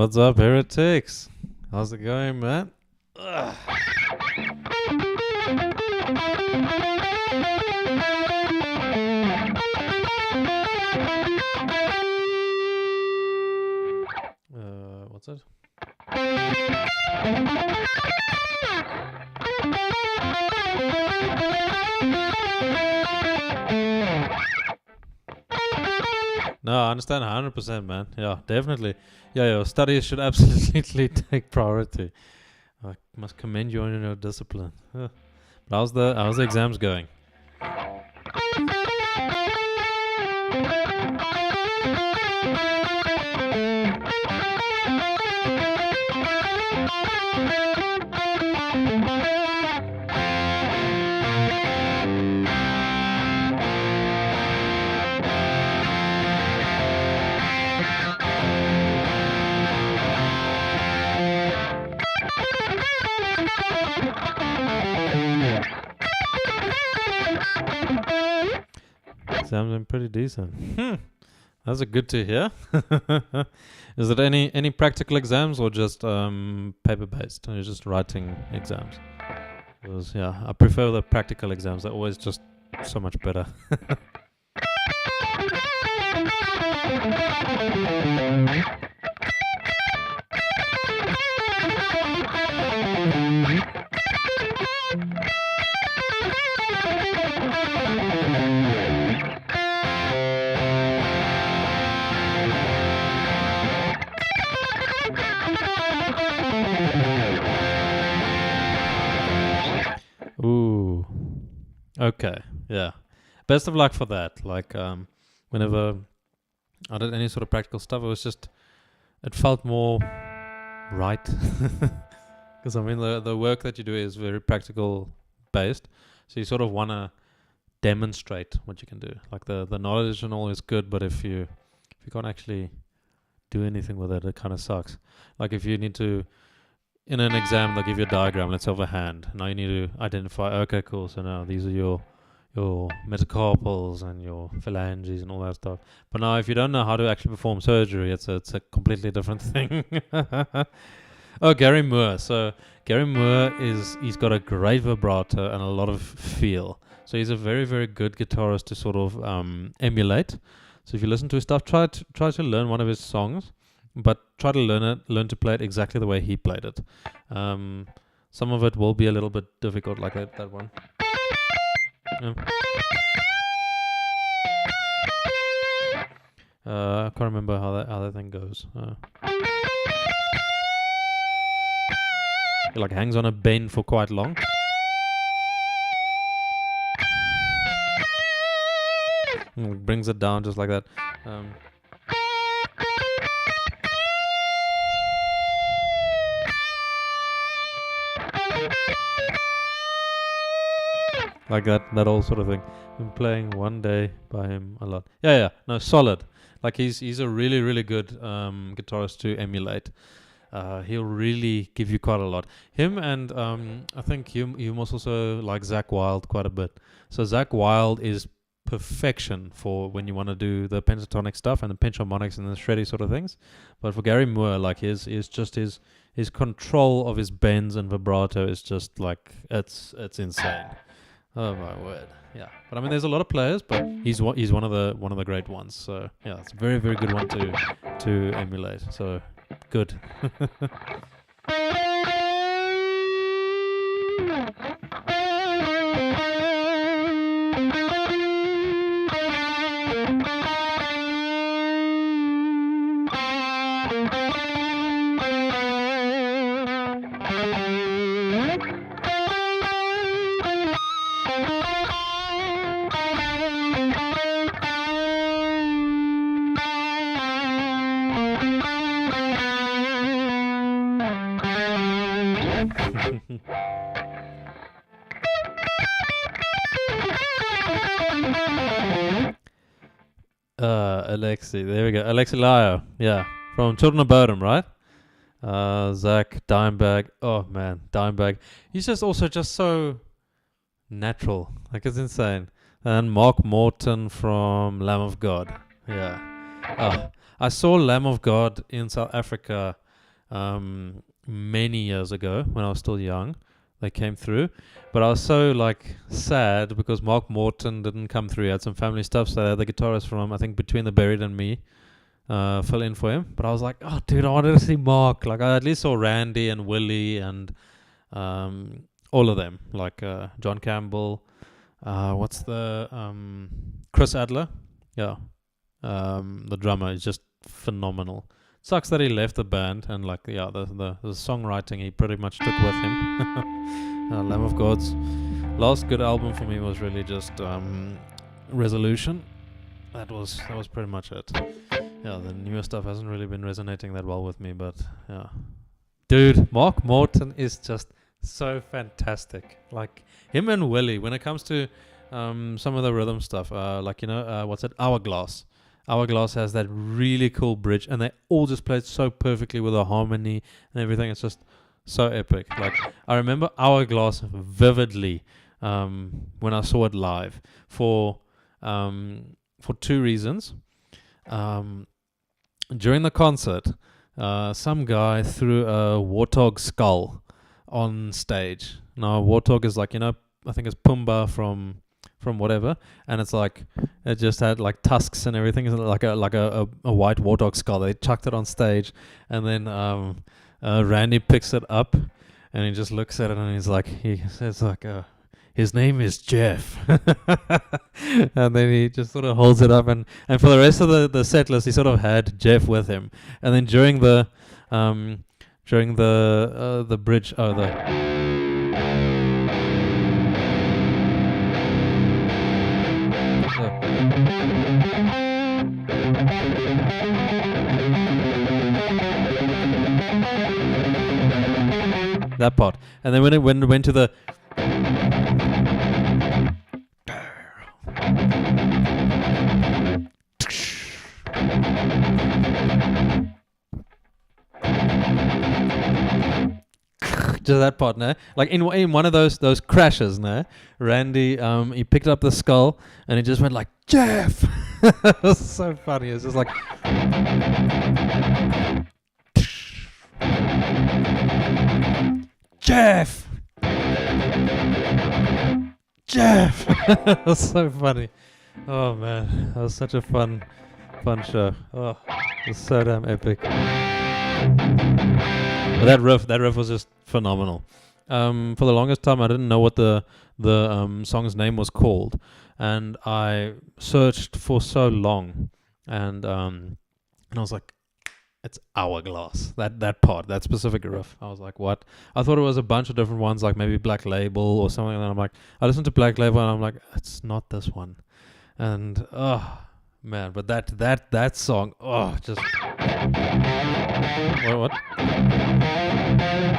What's up, heretics? How's it going, man? Ugh. What's it? No, I understand 100%, man. Yeah, definitely. Yeah, your studies should absolutely take priority. I must commend you on your discipline. But how's the exams going? Exams been pretty decent. That's good to hear. Is it any practical exams or just paper based? Or you're just writing exams? Because I prefer the practical exams. They're always just so much better. Ooh. Okay. Yeah. Best of luck for that. Like, whenever I did any sort of practical stuff, it felt more right. Because, I mean, the work that you do is very practical based. So you sort of want to demonstrate what you can do. Like, the knowledge and all is good, but if you can't actually do anything with it, it kind of sucks. Like, if you need to, in an exam, they'll give you a diagram, let's say of a hand. Now you need to identify, okay, cool, so now these are your metacarpals and your phalanges and all that stuff. But now if you don't know how to actually perform surgery, it's a completely different thing. Oh, Gary Moore. So Gary Moore he's got a great vibrato and a lot of feel. So he's a very, very good guitarist to sort of emulate. So if you listen to his stuff, try to learn one of his songs, but try to learn to play it exactly the way he played it. Some of it will be a little bit difficult, like that one. Yeah. I can't remember how that thing goes. It like hangs on a bend for quite long. And brings it down just like that. Like that whole sort of thing. Been playing one day by him a lot. Yeah. No, solid. Like he's a really, really good guitarist to emulate. He'll really give you quite a lot. Him and I think you must also like Zakk Wylde quite a bit. So Zakk Wylde is perfection for when you want to do the pentatonic stuff and the pinch harmonics and the shreddy sort of things. But for Gary Moore, like his control of his bends and vibrato is just like it's insane. Oh my word! Yeah, but I mean, there's a lot of players, but he's one of the great ones. So yeah, it's a very, very good one to emulate. So good. Alexi, there we go. Alexi Lyle, yeah, from Children of Bodom, right? Zach Dimebag. Oh man, Dimebag. He's just also just so natural. Like, it's insane. And Mark Morton from Lamb of God. Yeah. I saw Lamb of God in South Africa many years ago when I was still young. They came through, but I was so like sad because Mark Morton didn't come through. He had some family stuff, so I had the guitarist from I think Between the Buried and Me fill in for him. But I was like, oh dude, I wanted to see Mark. Like I at least saw Randy and Willie and all of them, like John Campbell. What's the Chris Adler? Yeah, the drummer is just phenomenal. Sucks that he left the band, and like the songwriting he pretty much took with him. Lamb of God's last good album for me was really just Resolution. That was pretty much it. Yeah, the newer stuff hasn't really been resonating that well with me, but yeah, dude, Mark Morton is just so fantastic. Like him and Willie, when it comes to some of the rhythm stuff, like what's it, Hourglass. Hourglass has that really cool bridge, and they all just played so perfectly with the harmony and everything. It's just so epic. Like I remember Hourglass vividly when I saw it live for 2 reasons. During the concert, some guy threw a warthog skull on stage. Now, warthog is like, I think it's Pumbaa from whatever, and it's like it just had like tusks and everything. It's like a white warthog skull. They chucked it on stage, and then Randy picks it up, and he just looks at it, and he says like, his name is Jeff. And then he just sort of holds it up, and for the rest of the set list, he sort of had Jeff with him. And then during the bridge, that part, and then when it went to the just that part, no? Like in one of those crashes, no? Randy, he picked up the skull and he just went like, Jeff! It was so funny. It was just like Jeff! Jeff! It was so funny. Oh man, that was such a fun show. Oh, it was so damn epic. But that riff was just phenomenal. For the longest time, I didn't know what the song's name was called, and I searched for so long, and I was like, it's Hourglass. That part, that specific riff. I was like, what? I thought it was a bunch of different ones, like maybe Black Label or something. And I'm like, I listened to Black Label, and I'm like, it's not this one. And man, but that song, just what?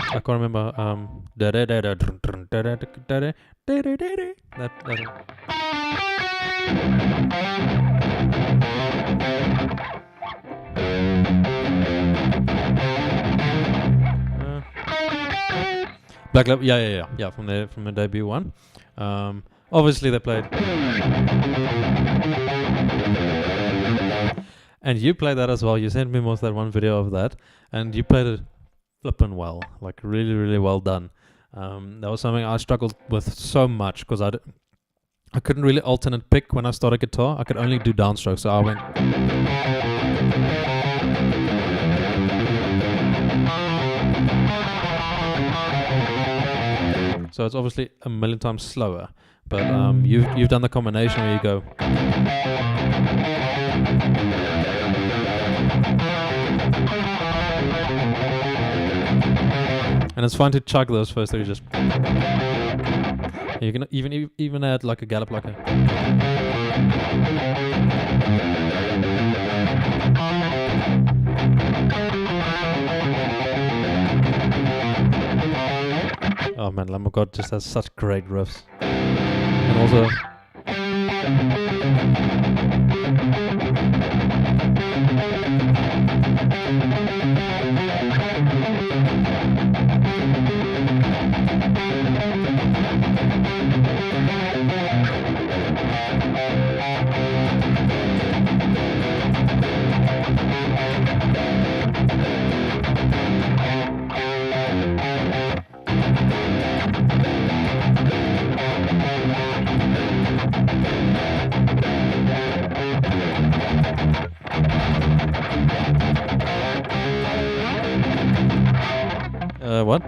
I can't remember. Black Label, yeah, from the debut one. Obviously they played, and you played that as well. You sent me most that one video of that, and you played it flippin' well, like really, really well done. That was something I struggled with so much because I couldn't really alternate pick when I started guitar. I could only do downstrokes, so I went. So it's obviously a million times slower, but you've done the combination where you go. And it's fun to chug those first, so you just. You can even add like a gallop, like a. Oh man, Lamb of God just has such great riffs. And also... What?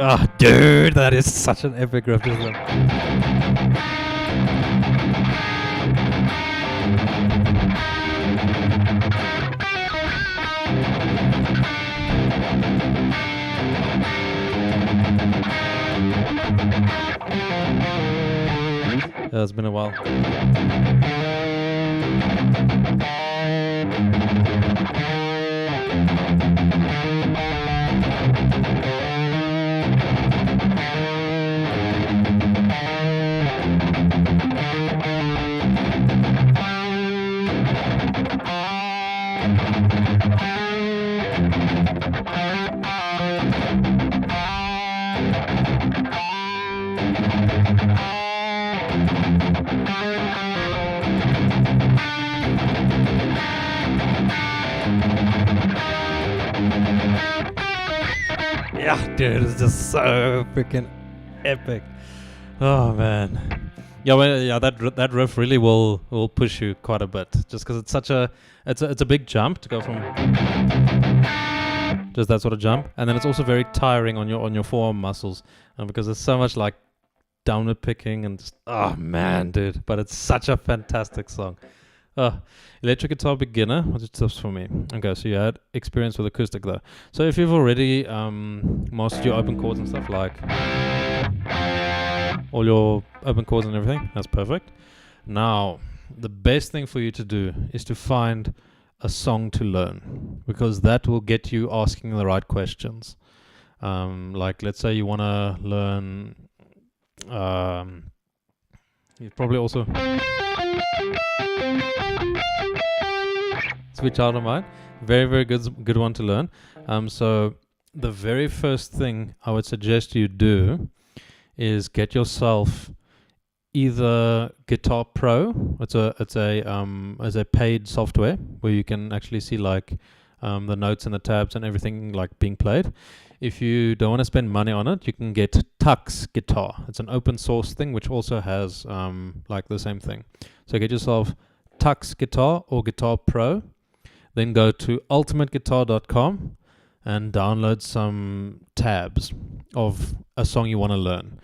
Oh, dude, that is such an epic riff, isn't it? Yeah, it's been a while. Yeah, dude, it's just so freaking epic. Oh man, yeah, well, yeah, that riff really will push you quite a bit, just because it's such it's a big jump to go from just that sort of jump, and then it's also very tiring on your forearm muscles, because there's so much like downward picking and just, oh man, dude, but it's such a fantastic song. Electric guitar beginner, what's the tips for me? Okay, so you had experience with acoustic though. So if you've already mastered your open chords and stuff, like all your open chords and everything, that's perfect. Now, the best thing for you to do is to find a song to learn, because that will get you asking the right questions. Like, let's say you want to learn, you probably also Sweet Child of Mine, very, very good one to learn. So the very first thing I would suggest you do is get yourself either Guitar Pro. It's a paid software where you can actually see like the notes and the tabs and everything like being played. If you don't want to spend money on it, you can get Tux Guitar. It's an open source thing which also has like the same thing. So get yourself Tux Guitar or Guitar Pro. Then go to ultimateguitar.com and download some tabs of a song you want to learn,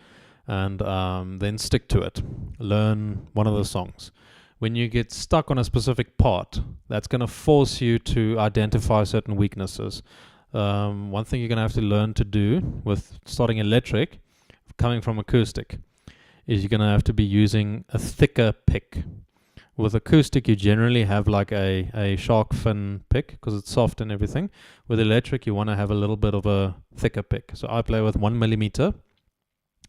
and then stick to it. Learn one of the songs. When you get stuck on a specific part, that's going to force you to identify certain weaknesses. One thing you're going to have to learn to do with starting electric, coming from acoustic, is you're going to have to be using a thicker pick. With acoustic, you generally have like a shark fin pick because it's soft and everything. With electric, you want to have a little bit of a thicker pick. So I play with 1 millimeter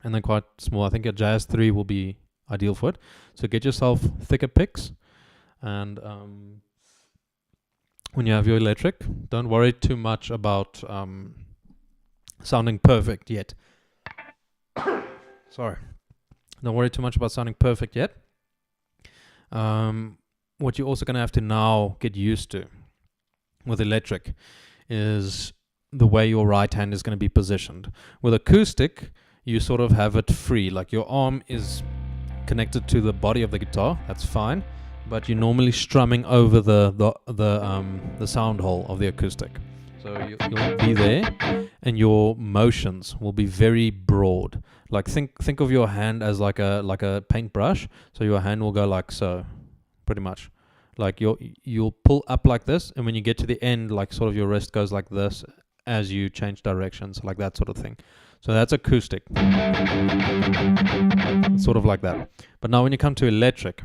and then quite small. I think a Jazz 3 will be ideal for it. So get yourself thicker picks, and when you have your electric, don't worry too much about sounding perfect yet. Sorry. Don't worry too much about sounding perfect yet. What you're also going to have to now get used to with electric is the way your right hand is going to be positioned. With acoustic, you sort of have it free, like your arm is connected to the body of the guitar. That's fine, but you're normally strumming over the sound hole of the acoustic. So you'll be there, and your motions will be very broad. Like think of your hand as like a paintbrush. So your hand will go like so, pretty much. Like you'll pull up like this, and when you get to the end, like sort of your wrist goes like this as you change directions, like that sort of thing. So that's acoustic. It's sort of like that. But now when you come to electric,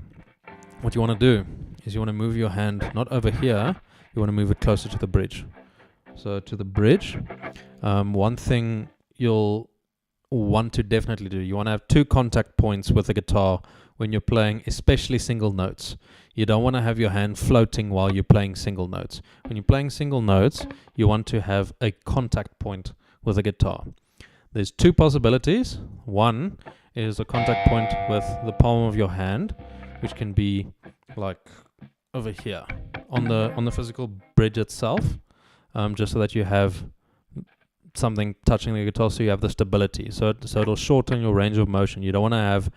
what you want to do is you want to move your hand not over here, you want to move it closer to the bridge. So to the bridge, one thing you'll want to definitely do, you want to have 2 contact points with the guitar when you're playing, especially single notes. You don't want to have your hand floating while you're playing single notes. When you're playing single notes, you want to have a contact point with the guitar. There's 2 possibilities. One is a contact point with the palm of your hand, which can be like over here on the physical bridge itself, just so that you have something touching the guitar, so you have the stability. So it'll shorten your range of motion. You don't want to have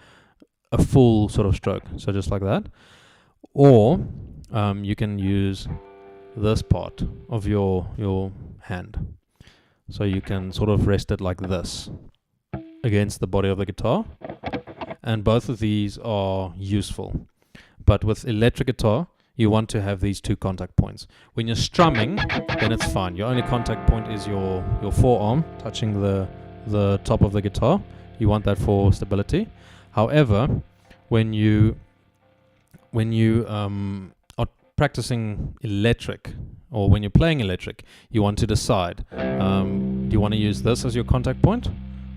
a full sort of stroke, so just like that. Or you can use this part of your hand, so you can sort of rest it like this against the body of the guitar, and both of these are useful. But with electric guitar, you want to have these two contact points. When you're strumming, then it's fine. Your only contact point is your forearm touching the top of the guitar. You want that for stability. However, when you are practicing electric, or when you're playing electric, you want to decide, do you want to use this as your contact point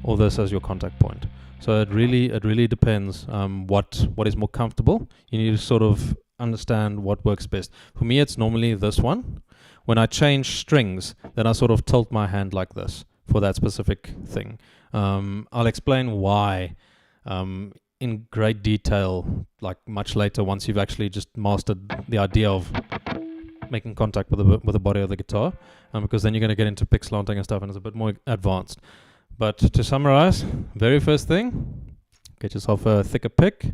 or this as your contact point? So it really depends what is more comfortable. You need to sort of understand what works best. For me, it's normally this one. When I change strings, then I sort of tilt my hand like this for that specific thing. I'll explain why in great detail, like much later, once you've actually just mastered the idea of making contact with the body of the guitar, because then you're going to get into pick slanting and stuff, and it's a bit more advanced. But to summarize, very first thing, get yourself a thicker pick,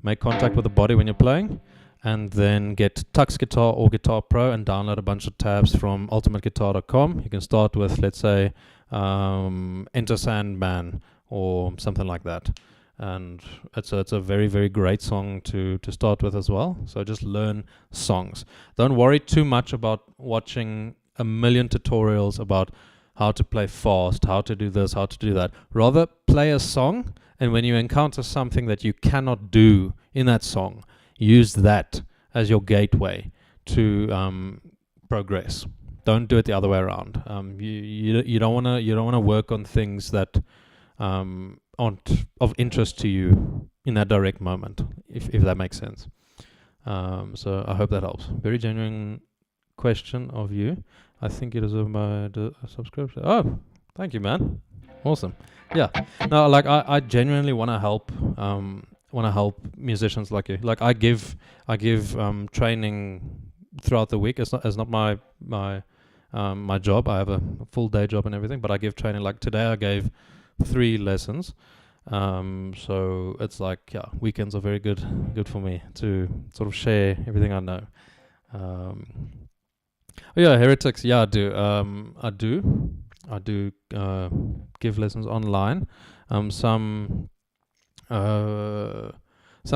make contact with the body when you're playing, and then get Tux Guitar or Guitar Pro and download a bunch of tabs from ultimateguitar.com. You can start with, let's say, Enter Sandman or something like that. And it's a very, very great song to start with as well. So just learn songs. Don't worry too much about watching a million tutorials about how to play fast, how to do this, how to do that. Rather play a song, and when you encounter something that you cannot do in that song, use that as your gateway to progress. Don't do it the other way around. You don't wanna work on things that aren't of interest to you in that direct moment, if that makes sense. So I hope that helps. Very genuine question of you. I think it is a subscription. Oh, thank you, man. Awesome. Yeah. No, like I genuinely want to help. Want to help musicians like you. Like I give training throughout the week. It's not my job. I have a full day job and everything, but I give training. Like today, I gave 3 lessons. So it's like, yeah, weekends are very good for me to sort of share everything I know. Oh yeah, Heretics. Yeah, I do give lessons online. Some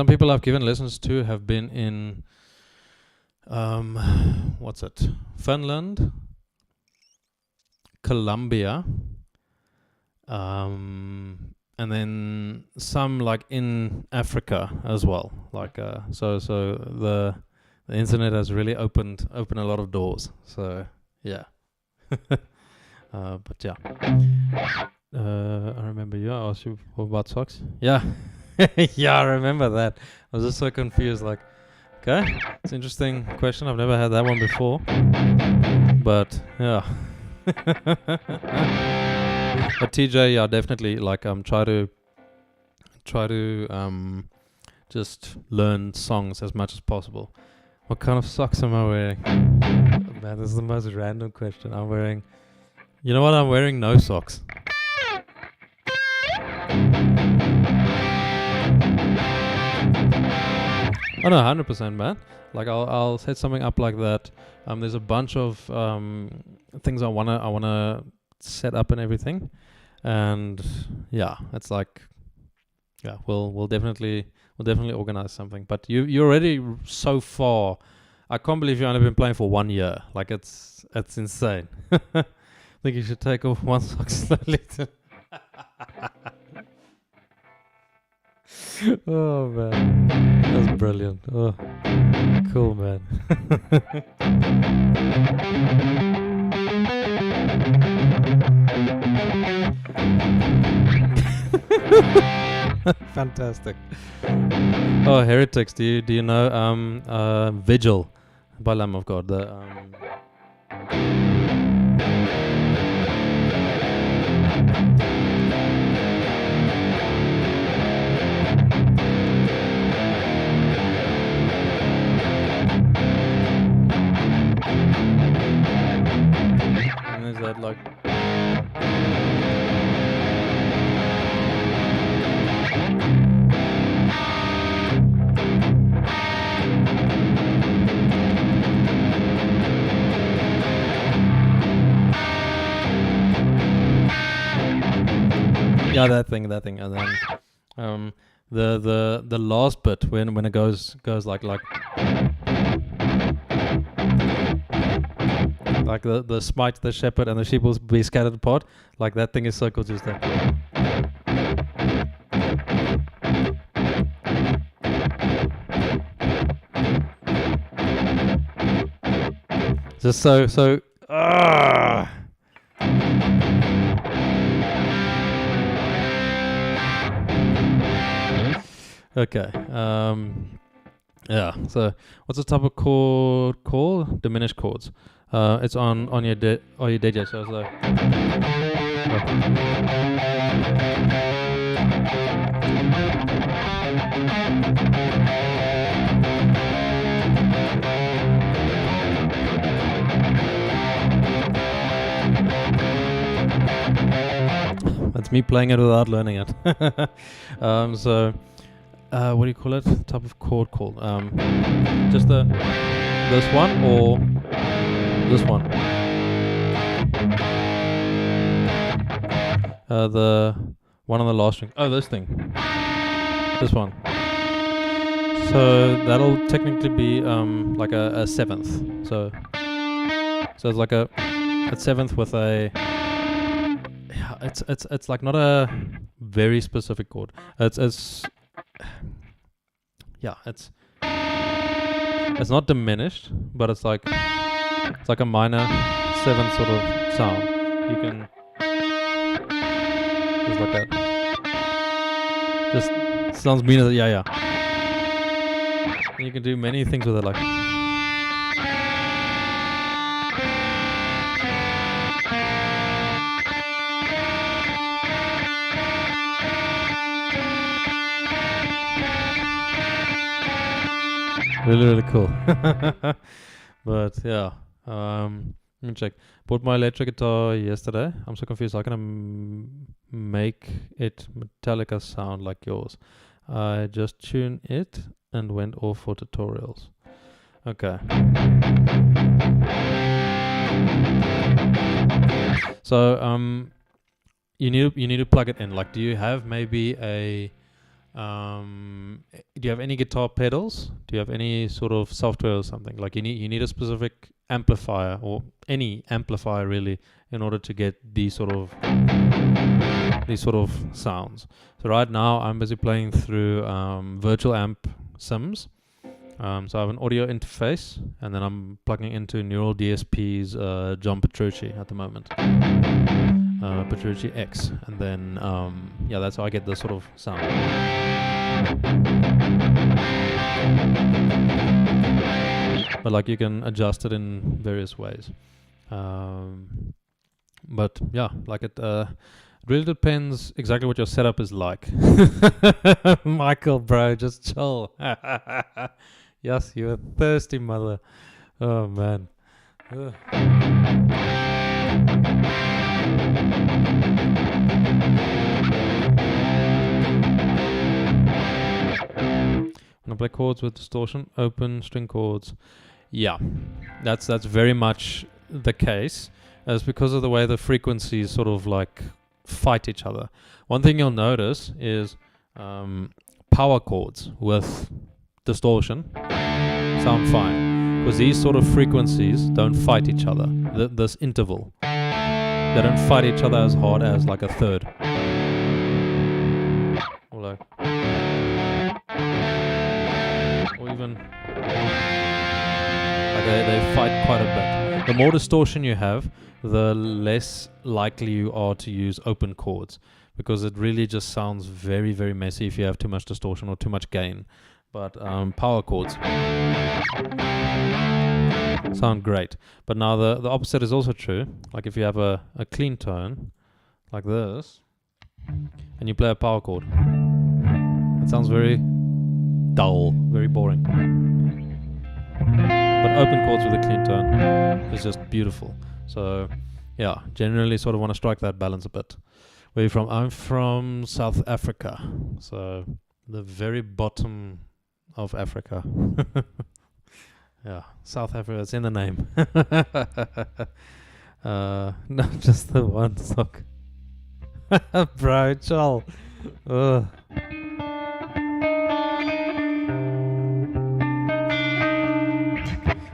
people I've given lessons to have been in Finland, Colombia, and then some like in Africa as well. Like so the internet has really opened a lot of doors. So yeah. But yeah. I remember you asked you about socks. Yeah. Yeah, I remember that. I was just so confused. Like, okay, it's an interesting question. I've never had that one before. But yeah. But TJ, yeah, definitely. Like, try to just learn songs as much as possible. What kind of socks am I wearing? Oh, man, this is the most random question. I'm wearing. You know what? I'm wearing no socks. Oh no, 100%, man. Like I'll set something up like that. There's a bunch of things I wanna set up and everything, and yeah, it's like, yeah, we'll definitely organize something. But you're already so far. I can't believe you've only been playing for 1 year. Like it's insane. I think you should take off one sock slowly. Oh man, that's brilliant. Oh, cool, man. Fantastic. Oh, Heretics. Do you know Vigil by Lamb of God? The Yeah, that thing, and then the last bit when it goes like the smite the shepherd and the sheep will be scattered apart. Like that thing is so cool, just that. Just so. Okay. Yeah. So, what's the type of chord called? Diminished chords. It's on your your DJ. So it's like. That's me playing it without learning it. So. What do you call it? Type of chord called? Just this one or this one? The one on the last string. Oh, this thing. This one. So that'll technically be like a seventh. So it's like a seventh with a. It's like not a very specific chord. It's yeah, it's not diminished, but it's like a minor seventh sort of sound. You can just like that. Just sounds mean as yeah. And you can do many things with it, like. Really cool. But yeah, let me check. Bought my electric guitar yesterday. I'm so confused. How can I make it Metallica sound like yours? I just tuned it and went off for tutorials. Okay. So you need to plug it in. Like, do you have maybe a do you have any guitar pedals? Do you have any sort of software or something? Like you need a specific amplifier or any amplifier really in order to get these sort of sounds. So right now I'm busy playing through virtual amp sims. So I have an audio interface and then I'm plugging into Neural DSP's John Petrucci at the moment. Petrucci X, and then yeah, that's how I get this sort of sound. But like you can adjust it in various ways. But yeah, like it really depends exactly what your setup is like. Michael, bro, just chill. Yes, you're a thirsty mother. Oh man. When I play chords with distortion, open string chords. Yeah, that's very much the case. It's because of the way the frequencies sort of like fight each other. One thing you'll notice is power chords with distortion sound fine, because these sort of frequencies don't fight each other. This interval, they don't fight each other as hard as like a third. Or like, or even like they fight quite a bit. The more distortion you have, the less likely you are to use open chords, because it really just sounds very, very messy if you have too much distortion or too much gain. But power chords sound great. But now the opposite is also true. Like if you have a clean tone like this and you play a power chord, it sounds very dull, very boring. But open chords with a clean tone is just beautiful. So yeah, generally sort of want to strike that balance a bit. Where are you from? I'm from South Africa. So the very bottom of Africa. Yeah, South Africa, it's in the name. Not just the one sock. Bro, chill. Ugh.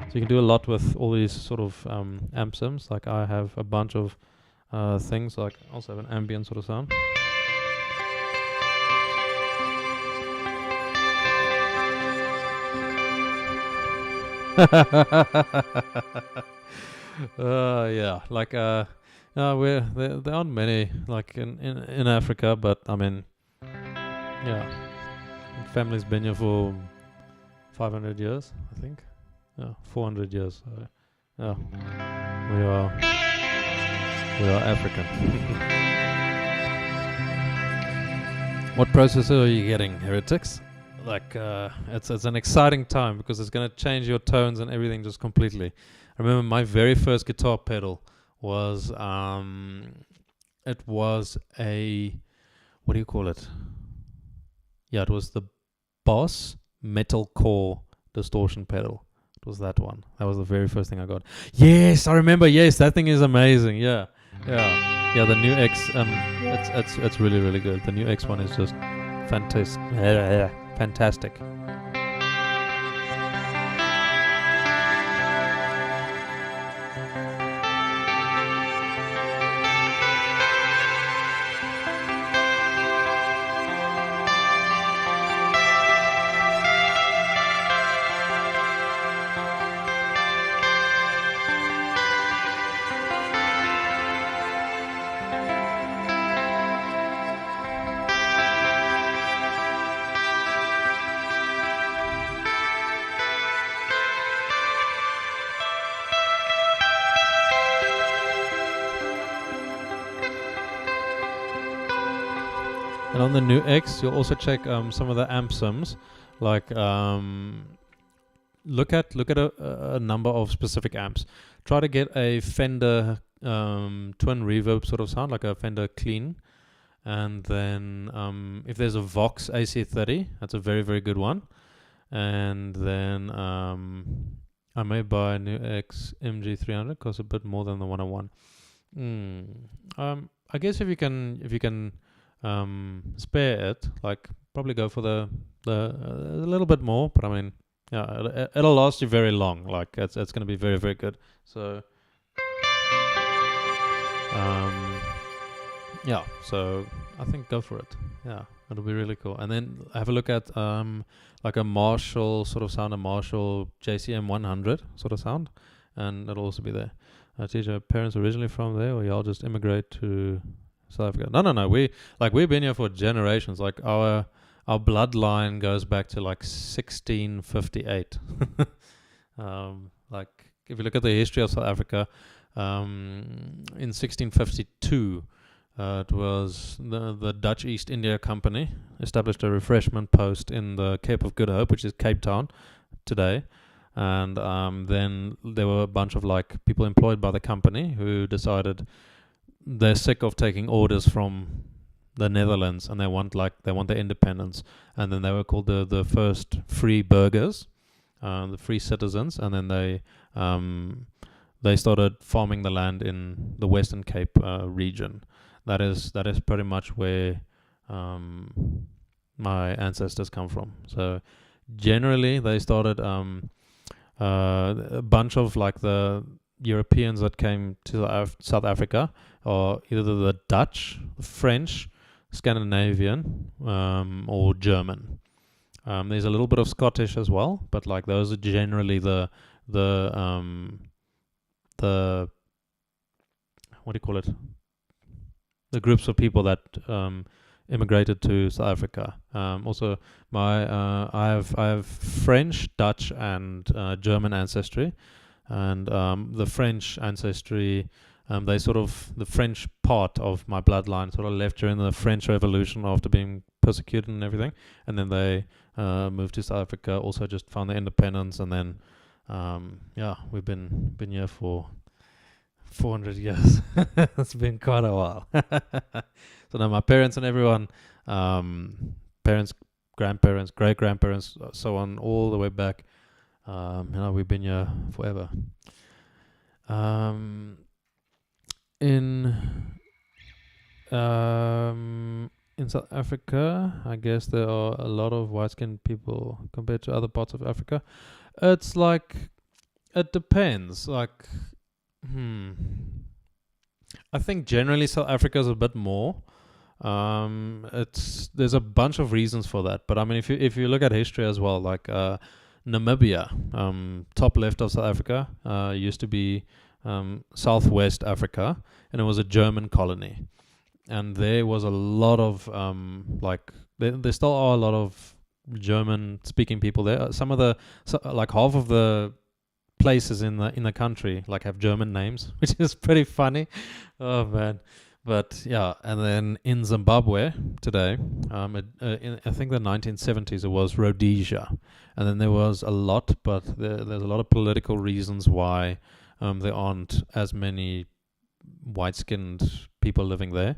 So you can do a lot with all these sort of amp sims. Like I have a bunch of things. Like I also have an ambient sort of sound. Yeah, like no, there aren't many like in Africa, but I mean, yeah, family's been here for 500 years, I think. Yeah, 400 years. So, yeah, we are African. What processor are you getting, heretics? Like it's an exciting time because it's gonna change your tones and everything just completely. I remember my very first guitar pedal was it was a, what do you call it? Yeah, it was the Boss Metal Core distortion pedal. It was that one. That was the very first thing I got. Yes, I remember. Yes, that thing is amazing. Yeah, yeah, yeah. The new X, it's really really good. The new X one is just fantastic. Fantastic. And on the new X, you'll also check some of the amp sims, like look at a number of specific amps. Try to get a Fender twin reverb sort of sound, like a Fender clean. And then if there's a Vox AC30, that's a very very good one. And then I may buy a new X MG300, costs a bit more than the 101. I guess if you can spare it, like probably go for the a little bit more, but I mean, yeah, it'll last you very long. Like it's going to be very very good. So yeah, so I think go for it. Yeah, it'll be really cool. And then have a look at like a Marshall sort of sound, a Marshall JCM 100 sort of sound, and it'll also be there. Teach your parents originally from there, or y'all just immigrate to South Africa? No. We've been here for generations. Like our bloodline goes back to like 1658. Like if you look at the history of South Africa, in 1652, it was the Dutch East India Company established a refreshment post in the Cape of Good Hope, which is Cape Town today. And then there were a bunch of like people employed by the company who decided they're sick of taking orders from the Netherlands and they want their independence. And then they were called the first free burghers, the free citizens. And then they started farming the land in the Western Cape region. That is pretty much where my ancestors come from. So generally they started a bunch of like the Europeans that came to South Africa, or either the Dutch, French, Scandinavian, or German. There's a little bit of Scottish as well, but like those are generally the what do you call it? The groups of people that immigrated to South Africa. Also, I have French, Dutch, and German ancestry, and the French ancestry. The French part of my bloodline sort of left during the French Revolution after being persecuted and everything, and then they moved to South Africa. Also, just found their independence, and then we've been here for 400 years. It's been quite a while. So now my parents and everyone, parents, grandparents, great grandparents, so on, all the way back. We've been here forever. In In South Africa, I guess there are a lot of white-skinned people compared to other parts of Africa. It's like it depends. Like, hmm, I think generally South Africa is a bit more. It's there's a bunch of reasons for that, but I mean, if you look at history as well, like Namibia, top left of South Africa, used to be Southwest Africa, and it was a German colony, and there was a lot of like there still are a lot of German speaking people there. Some of the like half of the places in the country like have German names, which is pretty funny. Oh man. But yeah, and then in Zimbabwe today, in I think the 1970s it was Rhodesia, and then there was a lot, but there's a lot of political reasons why there aren't as many white-skinned people living there.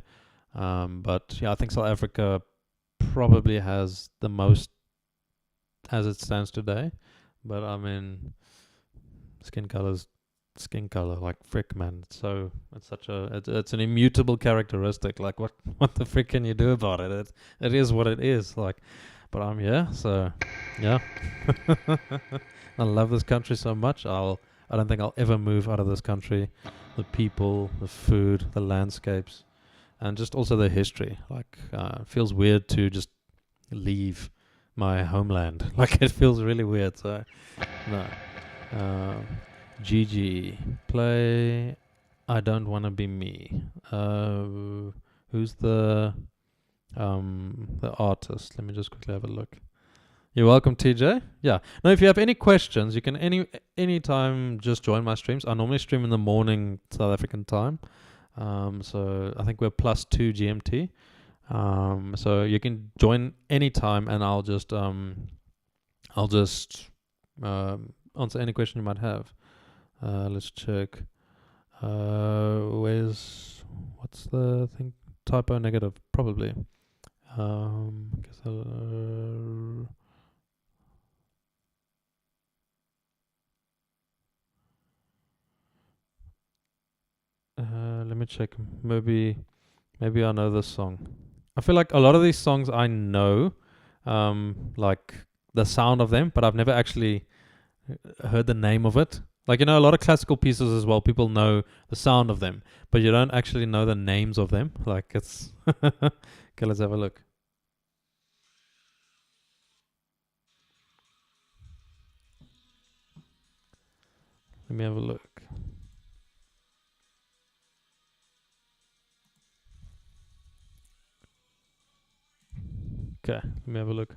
But yeah, I think South Africa probably has the most as it stands today. But I mean, skin color's skin color, like frick, man. So it's such a it's an immutable characteristic. Like what the frick can you do about it? It is what it is. Like, but I'm here, so yeah. I love this country so much. I don't think I'll ever move out of this country. The people, the food, the landscapes, and just also the history. Like, it feels weird to just leave my homeland. Like, it feels really weird. So no. GG. Play I Don't Wanna Be Me. Who's the artist? Let me just quickly have a look. You're welcome, TJ. Yeah. Now, if you have any questions, you can any time just join my streams. I normally stream in the morning South African time. So I think we're +2 GMT. So you can join anytime, and I'll just answer any question you might have. Let's check. What's the thing? Typo negative, probably. Guess let me check. Maybe I know this song. I feel like a lot of these songs I know, like the sound of them, but I've never actually heard the name of it. Like, a lot of classical pieces as well, people know the sound of them, but you don't actually know the names of them. Like, it's... Okay, let's have a look. Let me have a look. Okay, let me have a look.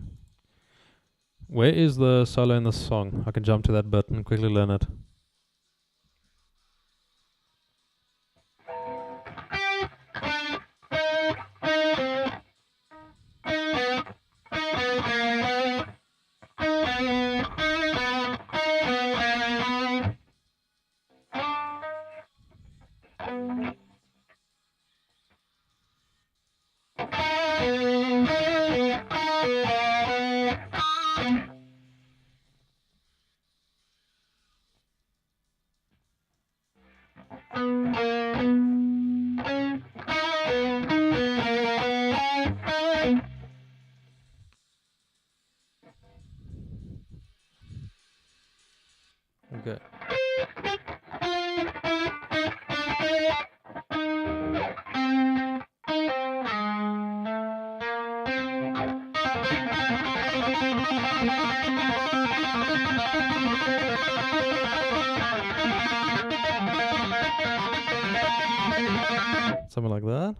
Where is the solo in the song? I can jump to that button and quickly learn it. Okay. Something like that.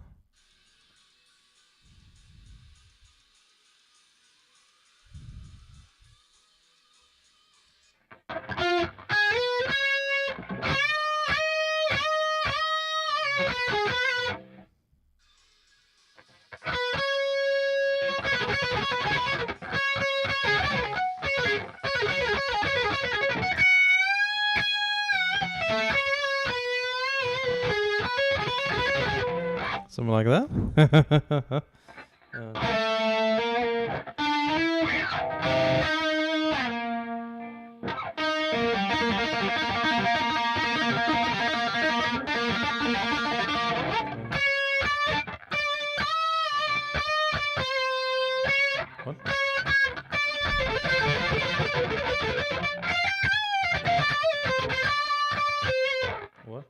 Something like that. What?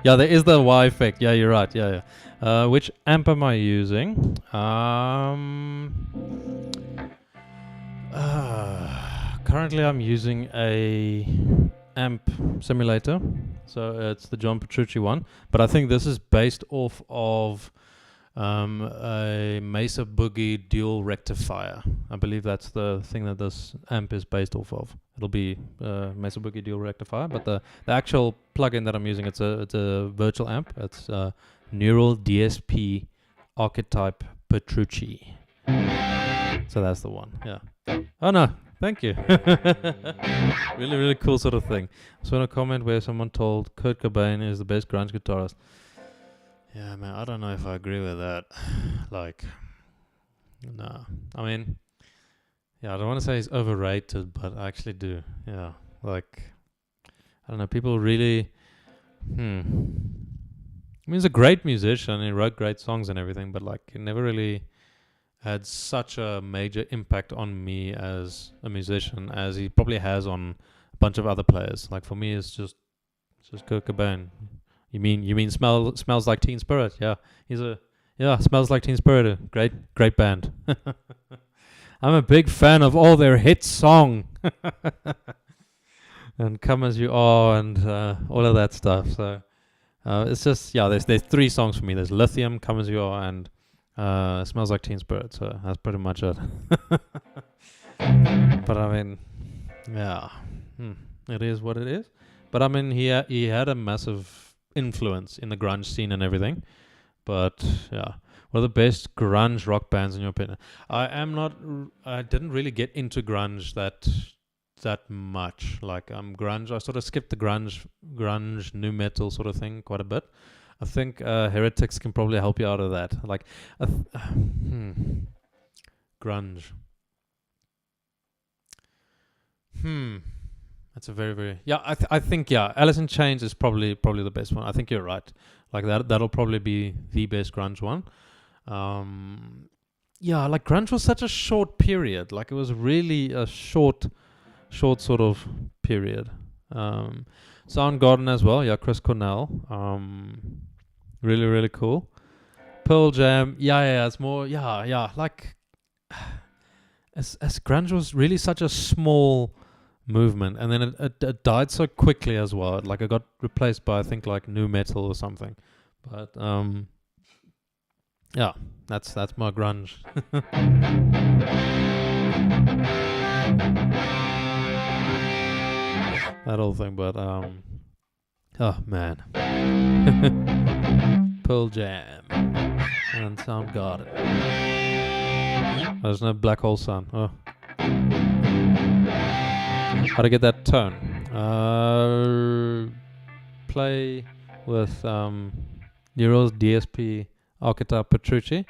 Yeah, there is the Y effect. Yeah, you're right. Yeah, yeah. Which amp am I using? Currently, I'm using a amp simulator, so it's the John Petrucci one. But I think this is based off of a Mesa Boogie dual rectifier. I believe that's the thing that this amp is based off of. It'll be Mesa Boogie dual rectifier, but the actual plugin that I'm using, it's a virtual amp. It's Neural DSP Archetype Petrucci. So that's the one. Yeah. Oh no, thank you. Really, really cool sort of thing. I saw a comment where someone told Kurt Cobain is the best grunge guitarist. Yeah, man, I don't know if I agree with that. Like, no. I mean, yeah, I don't want to say he's overrated, but I actually do. Yeah, like, I don't know, people really, I mean, he's a great musician, he wrote great songs and everything, but like, he never really had such a major impact on me as a musician as he probably has on a bunch of other players. Like, for me, it's just Kurt Cobain. You mean Smells Like Teen Spirit? Yeah, Smells Like Teen Spirit, a great band. I'm a big fan of all their hit song, and Come As You Are, and all of that stuff. So it's just there's 3 songs for me. There's Lithium, Come As You Are, and Smells Like Teen Spirit. So that's pretty much it. But I mean, yeah, it is what it is. But I mean, he had a massive influence in the grunge scene and everything. But yeah, what are the best grunge rock bands in your opinion? I didn't really get into grunge that much. Like grunge, I sort of skipped the grunge nu metal sort of thing quite a bit. I think Heretics can probably help you out of that. Like grunge. That's a very, very... Yeah, I think, Alice in Chains is probably the best one. I think you're right. Like, that'll probably be the best grunge one. Like, grunge was such a short period. Like, it was really a short sort of period. Soundgarden as well. Yeah, Chris Cornell. Really, really cool. Pearl Jam. Yeah, it's more... Yeah. Like, as grunge was really such a small movement, and then it died so quickly as well. Like, it got replaced by, I think, like nu metal or something. But that's my grunge. That whole thing. But oh man, Pearl Jam and Soundgarden. There's no Black Hole Sun. Oh. How to get that tone? Play with Neural's DSP Archetype Petrucci.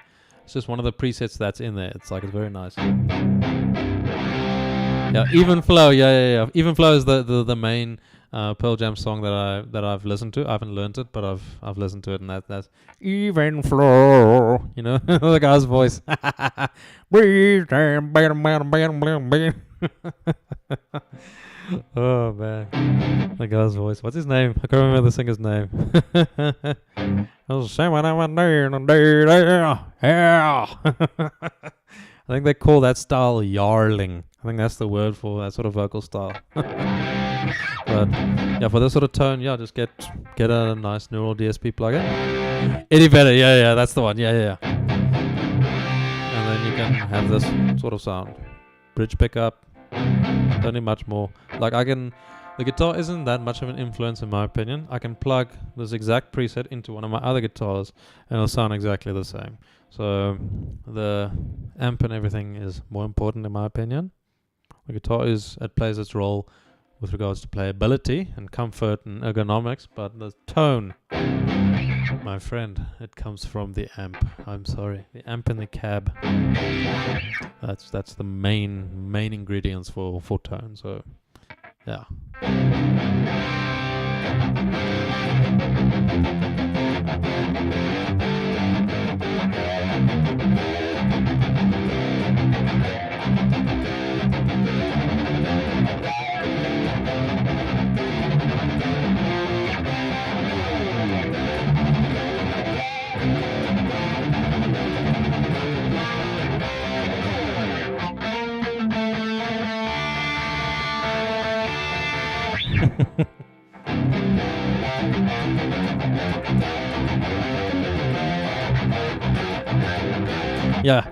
It's just one of the presets that's in there. It's very nice. Yeah, Even Flow. Yeah. Even Flow is the main Pearl Jam song that I've listened to. I haven't learned it, but I've listened to it, and that's Even Flow. You know, the guy's voice. Oh man, the guy's voice. What's his name? I can't remember the singer's name. I think they call that style yarling. I think that's the word for that sort of vocal style. But yeah, for this sort of tone, just get a nice Neural DSP plugin. Eddie Vedder, yeah, that's the one. Yeah. And then you can have this sort of sound. Bridge pickup. Don't need much more. Like, the guitar isn't that much of an influence in my opinion. I can plug this exact preset into one of my other guitars and it'll sound exactly the same. So the amp and everything is more important in my opinion. The guitar plays its role with regards to playability and comfort and ergonomics, but the tone, my friend, it comes from the amp. I'm sorry, the amp in the cab. That's the main ingredients for tone. So yeah. Yeah.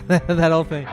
That whole thing.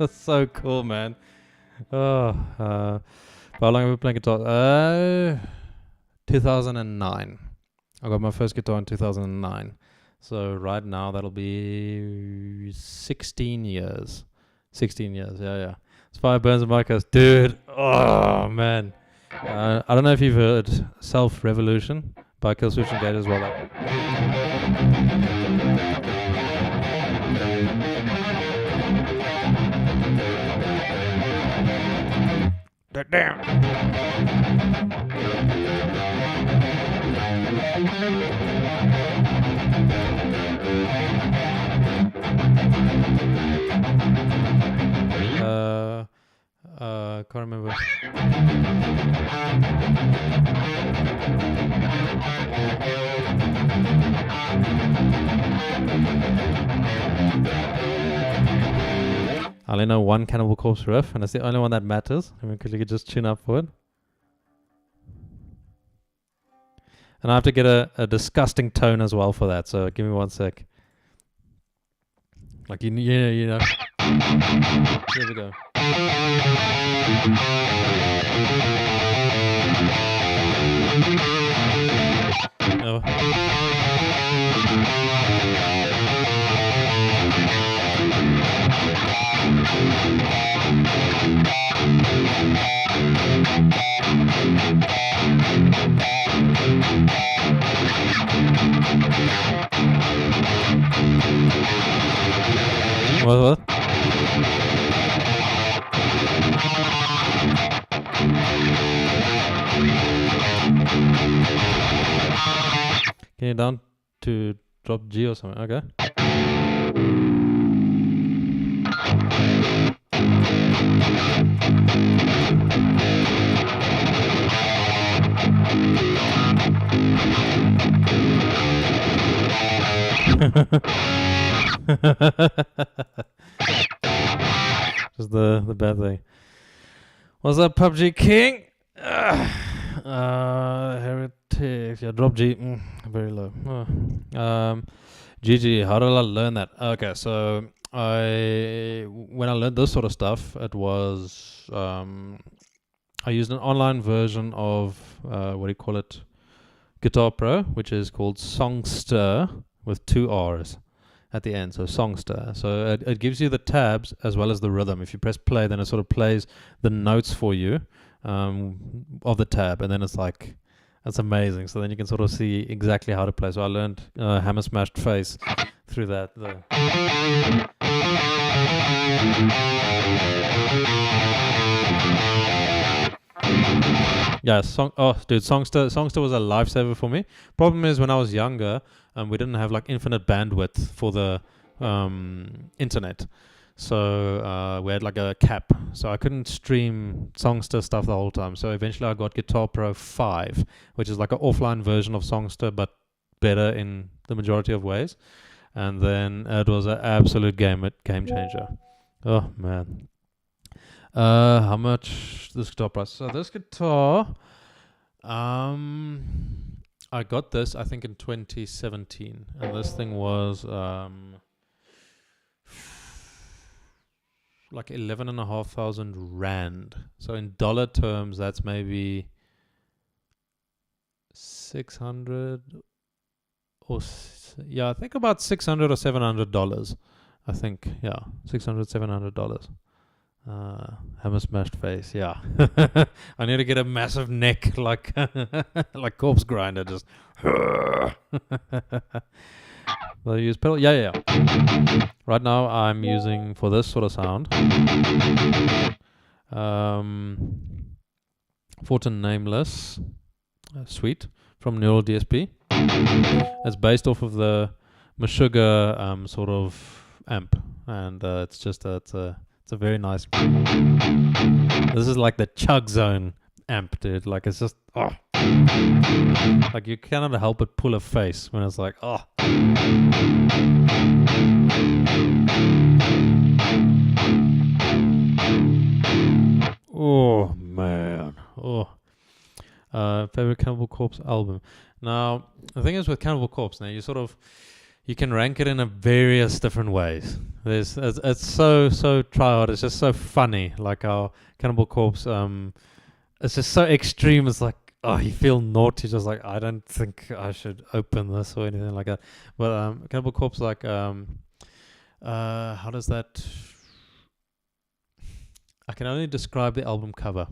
So cool, man. Oh, how long have we been playing guitar? 2009. I got my first guitar in 2009. So right now that'll be 16 years. 16 years, yeah. It's Fire Burns and Micah's. Dude, oh man. I don't know if you've heard Self Revolution by Killswitch Engage as well. Damn. Can't remember. I only know one Cannibal Corpse riff, and it's the only one that matters. I mean, could you just tune up for it? And I have to get a disgusting tone as well for that, so give me 1 sec. Like, you know. Here we go. Oh. What? Can you down to drop G or something? Okay. Just the bad thing. What's up, PUBG King? Heretics. Yeah, drop G. Very low. GG. How did I learn that? Okay, so when I learned this sort of stuff, it was I used an online version of what do you call it? Guitar Pro, which is called Songster with 2 R's at the end, so Songster. So it gives you the tabs as well as the rhythm. If you press play, then it sort of plays the notes for you of the tab, and then it's like, that's amazing. So then you can sort of see exactly how to play. So I learned Hammer Smashed Face through that. Yeah, Songster was a lifesaver for me. Problem is, when I was younger, we didn't have like infinite bandwidth for the internet. So we had like a cap. So I couldn't stream Songster stuff the whole time. So eventually I got Guitar Pro 5, which is like an offline version of Songster, but better in the majority of ways. And then it was an absolute game changer. Oh, man. How much this guitar price? So this guitar, I got this I think in 2017, and this thing was like 11,500 rand. So in dollar terms, that's maybe 600 yeah, I think about $600 or $700. I think, yeah, $600, $700. Hammer smashed face, yeah. I need to get a massive neck like like Corpse Grinder, just. Will you use pedal? Yeah. Right now I'm using for this sort of sound. Fortin Nameless suite from Neural DSP. It's based off of the Meshuggah sort of amp, and it's a very nice. This is like the Chug Zone amp, dude. Like it's just like you cannot help but pull a face when it's like oh man. Favorite Cannibal Corpse album. Now the thing is with Cannibal Corpse, now you can rank it in a various different ways. It's so try hard. It's just so funny. Like our Cannibal Corpse, it's just so extreme. It's like you feel naughty. Just like I don't think I should open this or anything like that. But Cannibal Corpse, like how does that? I can only describe the album cover.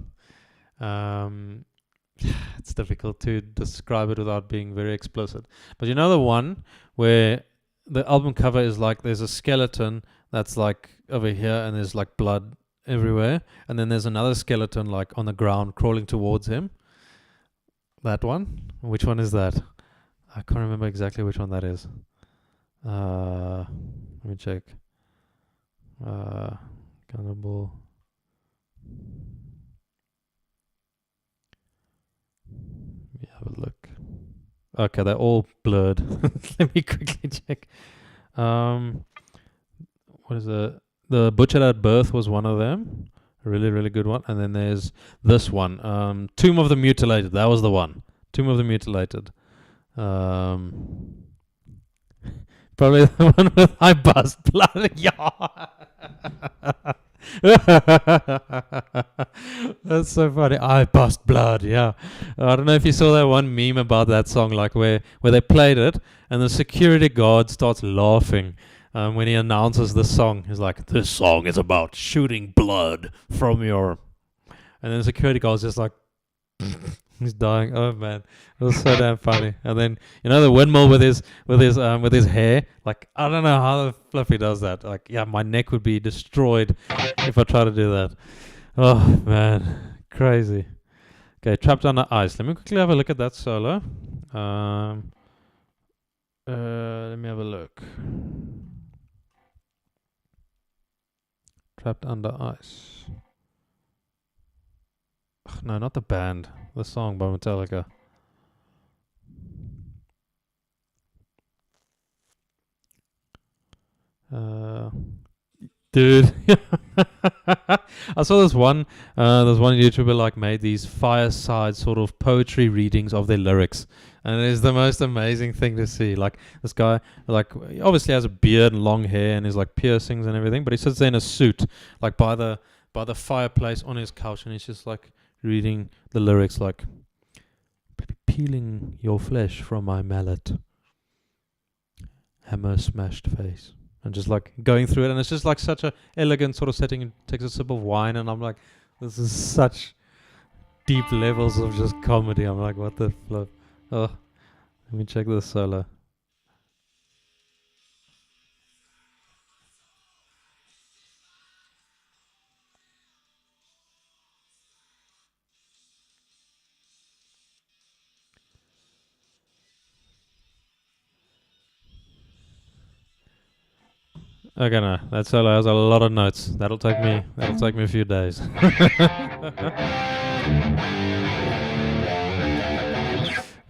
It's difficult to describe it without being very explicit. But you know the one where the album cover is like there's a skeleton that's like over here and there's like blood everywhere, and then there's another skeleton like on the ground crawling towards him. That one? Which one is that? I can't remember exactly which one that is. Let me check. Cannibal. Have a look. Okay, they're all blurred. Let me quickly check. What is it? The Butchered at Birth was one of them. A really, really good one. And then there's this one. Tomb of the Mutilated. That was the one. Tomb of the Mutilated. Probably the one with I Bust Blood. Yeah. That's so funny. I Bust Blood. Yeah, I don't know if you saw that one meme about that song, like where they played it and the security guard starts laughing when he announces the song. He's like, "This song is about shooting blood from your," and then the security guard's just like, he's dying. Oh man, it was so damn funny. And then the windmill with his hair. Like I don't know how the Fluffy does that. Like my neck would be destroyed if I try to do that. Oh man, crazy. Okay, Trapped Under Ice. Let me quickly have a look at that solo. Let me have a look. Trapped Under Ice. No, not the band. The song by Metallica. Dude, I saw this one YouTuber like made these fireside sort of poetry readings of their lyrics, and it is the most amazing thing to see. Like this guy, like obviously has a beard and long hair and his like piercings and everything, but he sits there in a suit, like by the fireplace on his couch, and he's just like reading the lyrics, like peeling your flesh from my mallet, hammer smashed face. And just like going through it, and it's just like such a elegant sort of setting. And takes a sip of wine, and I'm like, this is such deep levels of just comedy. I'm like, what the flip? Oh, let me check this solo. Okay, no, that solo has a lot of notes. That'll take me a few days.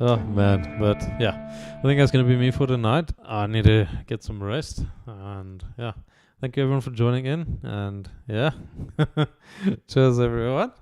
Oh man, but yeah, I think that's gonna be me for tonight. I need to get some rest, and yeah, thank you everyone for joining in, and yeah, cheers everyone.